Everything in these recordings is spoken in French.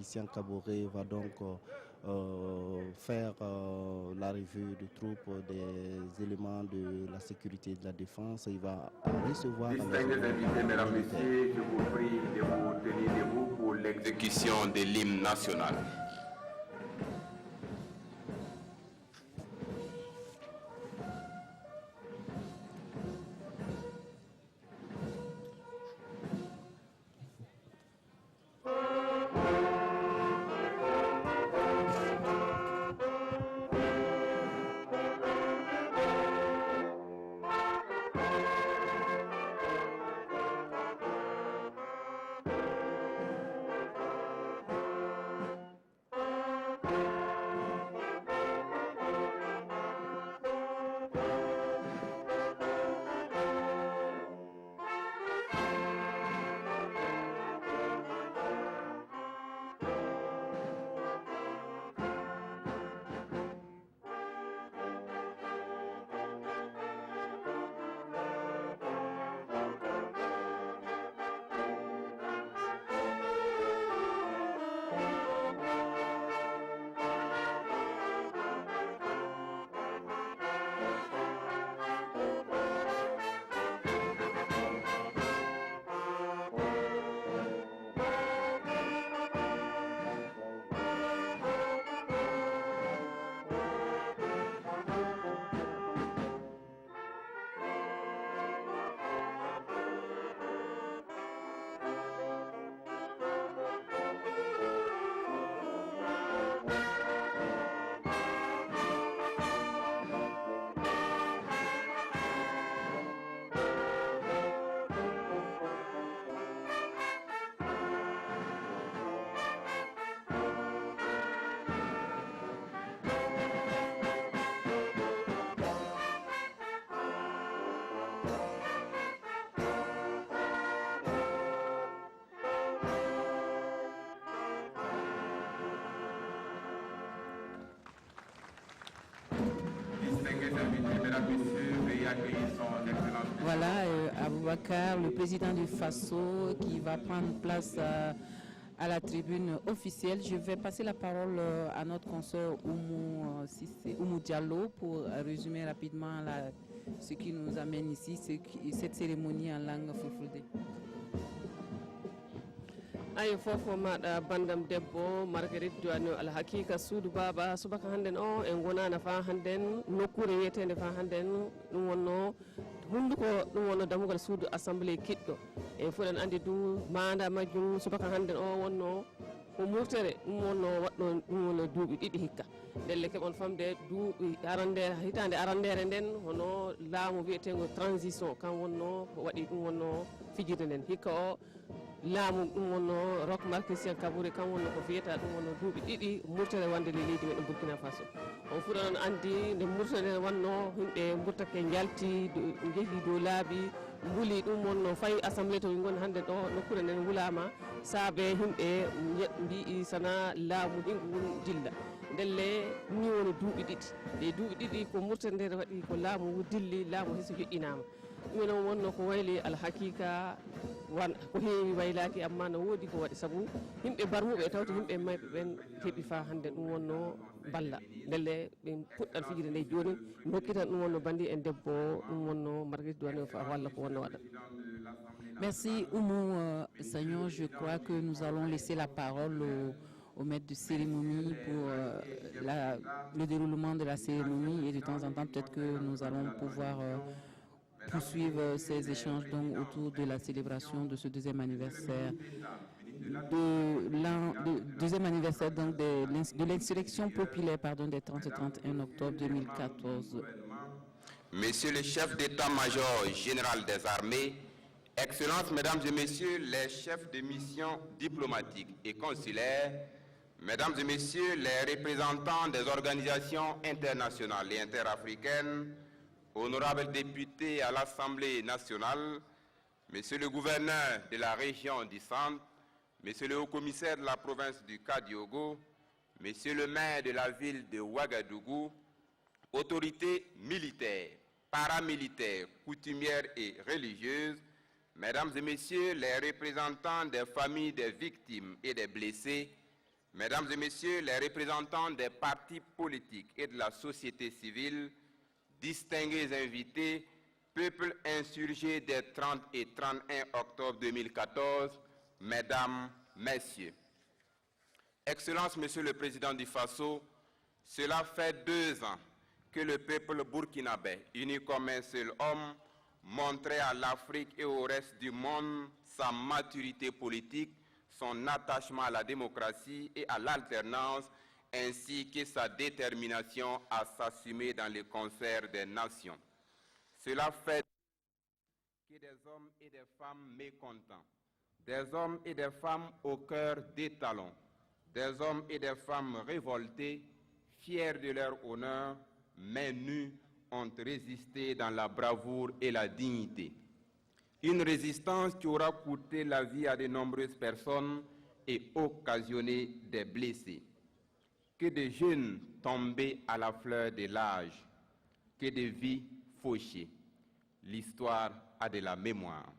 Christian Kaboré va donc faire la revue de troupes des éléments de la sécurité et de la défense. Il va recevoir... Distingués invités, mesdames, messieurs, je vous prie de vous tenir debout pour l'exécution de l'hymne national. Voilà, Aboubakar, le président du FASO, qui va prendre place à la tribune officielle. Je vais passer la parole à notre consoeur Oumou Diallo pour résumer rapidement ce qui nous amène ici, cette cérémonie en langue fulfulde. ayo fofo maɗa bandam debbo Marguerite Douano alhakika suudu baba subaka hannden o en gonana fa hannden nokkure wiyetede fa hannden ɗum wonno hunduko ɗum wonno dammugal suudu assemblée kiɗɗo en fuɗan andi du manda majjum subaka hannden o wonno ko murtere ɗum wonno waɗɗo ɗum wonno duuɓi ɗiɗi hikka ndelle keɓon famde duuɓi arandere hitande arandere nden hono laamu wiyetego transition kam wonno ko waɗi ɗum wonno fijirde nden hikka o laamu ɗum wonno Roch Marc Christian Kaboré kam wonno ko fiyeta ɗum wonno duuɓi ɗiɗi murtere wonde le leydi meɗen Burkina Faso on fuɗa noon andi nde murtere wanno yimɓe burtake jalti jeehi dow laabi mbuli ɗum wonno fayi assemblée to gon hande ɗo nokkure nden wulama saabe yimɓe mbi sana laamu ɗingo won dilla ndelle ni woni duuɓi ɗiɗi ɗe duuɓi ɗiɗi ko murtere nde waɗi ko laamu dilli laamu heso joƴƴinama ɗum noon wonno ko wayli alhakika wan ko heewi waylaki amma no woodi ko waɗi saabu yimɓe barmuɓe e tawde yimɓe mayɓe ɓen heeɓi fa hande ɗum wonno balla ndelle ɓe puɗɗat fijirde nde joni dokkitan ɗum wonno bandi en debbo ɗum wonno Marguerite Douano fa walla ko wonno waɗa. Merci Oumou Sagnon. Je crois que nous allons laisser la parole au maître de cérémonie pour le déroulement de la cérémonie et de temps en temps peut-être que nous allons pouvoir poursuivre ces échanges donc autour de la célébration de ce deuxième anniversaire donc de l'insurrection populaire des 30 et 31 octobre 2014. Monsieur le chef d'état-major général des armées, Excellences, Mesdames et Messieurs les chefs de mission diplomatiques et consulaires, Mesdames et Messieurs les représentants des organisations internationales et interafricaines, honorables députés à l'Assemblée nationale, Monsieur le gouverneur de la région du Centre, Monsieur le haut-commissaire de la province du Kadiogo, Monsieur le maire de la ville de Ouagadougou, autorités militaires, paramilitaires, coutumières et religieuses, Mesdames et Messieurs les représentants des familles des victimes et des blessés, Mesdames et Messieurs les représentants des partis politiques et de la société civile, distingués invités, peuple insurgé des 30 et 31 octobre 2014, Mesdames, Messieurs. Excellence, Monsieur le Président du Faso, cela fait 2 ans que le peuple burkinabé, uni comme un seul homme, montrait à l'Afrique et au reste du monde sa maturité politique, son attachement à la démocratie et à l'alternance, ainsi que sa détermination à s'assumer dans le concert des nations. Cela fait que des hommes et des femmes mécontents, des hommes et des femmes au cœur d'étalons, des hommes et des femmes révoltés, fiers de leur honneur, mais nus, ont résisté dans la bravoure et la dignité. Une résistance qui aura coûté la vie à de nombreuses personnes et occasionné des blessés. Que de jeunes tombés à la fleur de l'âge, que de vies fauchées. L'histoire a de la mémoire.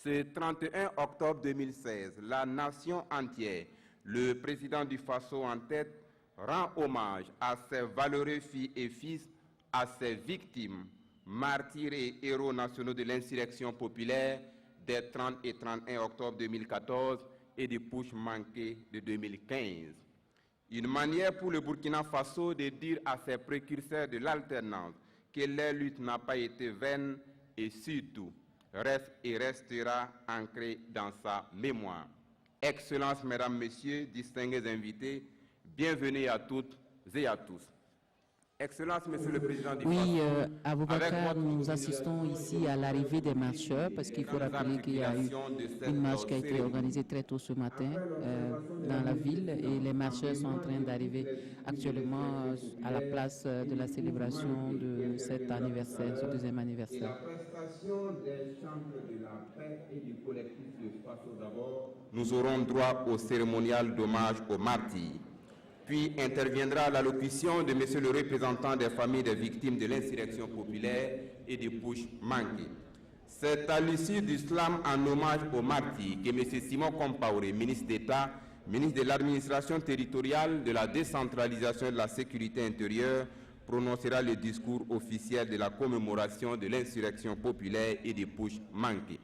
Ce 31 octobre 2016, la nation entière, le président du Faso en tête, rend hommage à ses valeureux filles et fils, à ses victimes, martyrs et héros nationaux de l'insurrection populaire des 30 et 31 octobre 2014 et du putsch manqué de 2015. Une manière pour le Burkina Faso de dire à ses précurseurs de l'alternance que leur lutte n'a pas été vaine et surtout reste et restera ancrée dans sa mémoire. Excellences, Mesdames, Messieurs, distingués invités, bienvenue à toutes et à tous. Excellence, Monsieur le Président du Oui, à Boubacar, nous assistons ici à l'arrivée des marcheurs parce qu'il faut rappeler qu'il y a eu une marche qui a été organisée très tôt ce matin dans la ville et les marcheurs sont en train d'arriver actuellement à la place de la célébration de cet anniversaire, ce 2e anniversaire. La prestation des chants de la paix et du collectif Le Faso d'abord, nous aurons droit au cérémonial d'hommage aux martyrs. Puis interviendra l'allocution de Monsieur le représentant des familles des victimes de l'insurrection populaire et du putsch manqué. C'est à l'issue du slam en hommage aux martyrs que M. Simon Compaoré, ministre d'État, ministre de l'administration territoriale, de la décentralisation et de la sécurité intérieure, prononcera le discours officiel de la commémoration de l'insurrection populaire et du putsch manqué.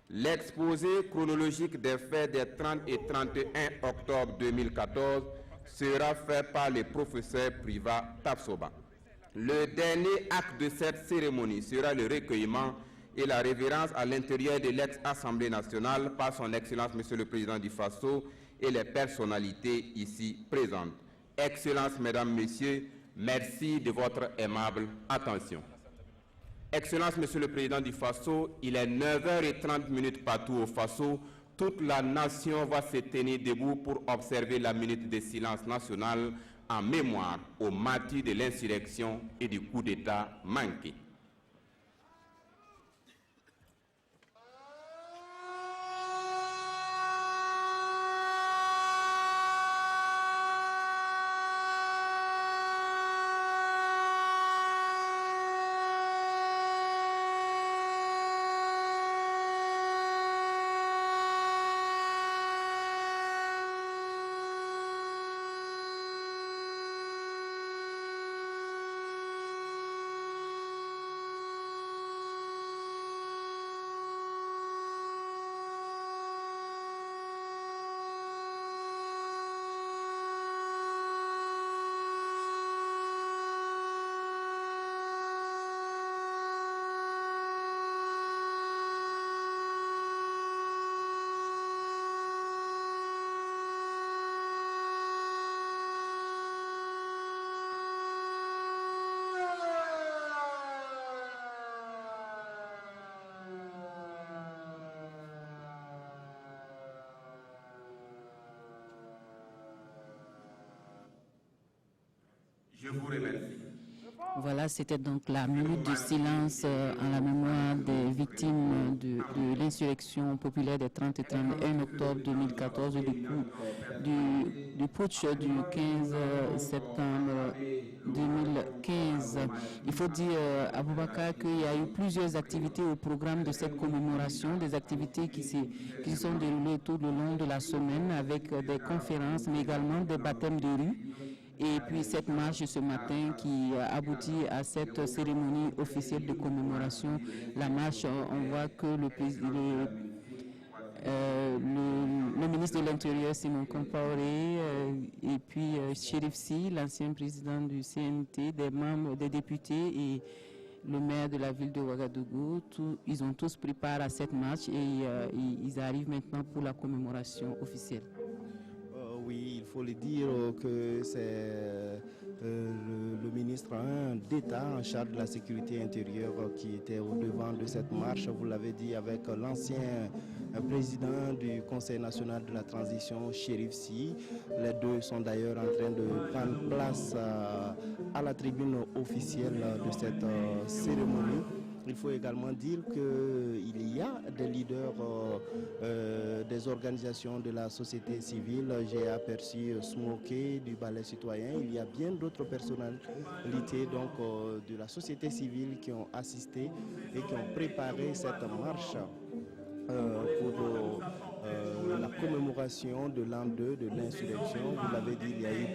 L'exposé chronologique des faits des 30 et 31 octobre 2014 sera fait par le professeur Priva Tapsoba. Le dernier acte de cette cérémonie sera le recueillement et la révérence à l'intérieur de l'ex-Assemblée nationale par son Excellence Monsieur le Président du Faso et les personnalités ici présentes. Excellences, Mesdames, Messieurs, merci de votre aimable attention. Excellences, Monsieur le Président du Faso, il est 9h30 partout au Faso. Toute la nation va se tenir debout pour observer la minute de silence national en mémoire aux martyrs de l'insurrection et du coup d'État manqué. Je vous remercie. Voilà, c'était donc la minute de silence en la mémoire des victimes de l'insurrection populaire des 30 et 31 octobre 2014, du putsch du 15 septembre 2015. Il faut dire, Aboubakar, qu'il y a eu plusieurs activités au programme de cette commémoration, des activités qui se sont déroulées tout le long de la semaine avec des conférences, mais également des baptêmes de rue. Et puis cette marche ce matin qui aboutit à cette cérémonie officielle de commémoration. La marche, on voit que le ministre de l'Intérieur, Simon Compaoré, et puis Chérif Sy, l'ancien président du CNT, des membres, des députés et le maire de la ville de Ouagadougou, ils ont tous pris part à cette marche et ils arrivent maintenant pour la commémoration officielle. Oui, il faut le dire que c'est le ministre d'État en charge de la sécurité intérieure qui était au devant de cette marche. Vous l'avez dit, avec l'ancien président du Conseil national de la transition, Chérif Sy. Les deux sont d'ailleurs en train de prendre place à la tribune officielle de cette cérémonie. Il faut également dire qu'il y a des leaders des organisations de la société civile. J'ai aperçu Smokey du Ballet citoyen. Il y a bien d'autres personnalités donc, de la société civile qui ont assisté et qui ont préparé cette marche pour la commémoration de l'an 2 de l'insurrection. Vous l'avez dit, il y a eu